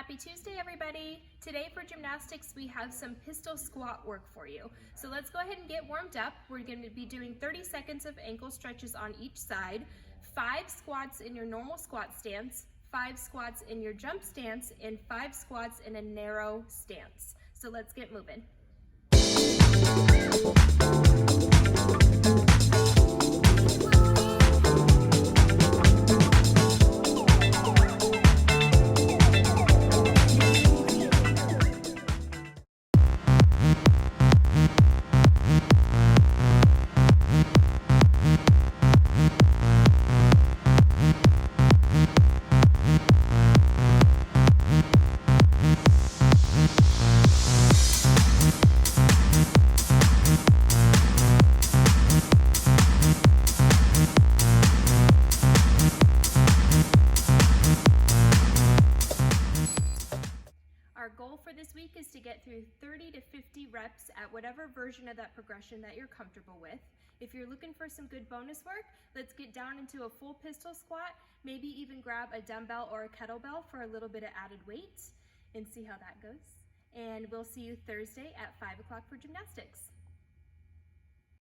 Happy Tuesday, everybody. Today for gymnastics, we have some pistol squat work for you. So let's go ahead and get warmed up. We're going to be doing 30 seconds of ankle stretches on each side, 5 squats in your normal squat stance, 5 squats in your jump stance, and 5 squats in a narrow stance. So let's get moving. Our goal for this week is to get through 30 to 50 reps at whatever version of that progression that you're comfortable with. If you're looking for some good bonus work, let's get down into a full pistol squat, maybe even grab a dumbbell or a kettlebell for a little bit of added weight and see how that goes. And we'll see you Thursday at 5 o'clock for gymnastics.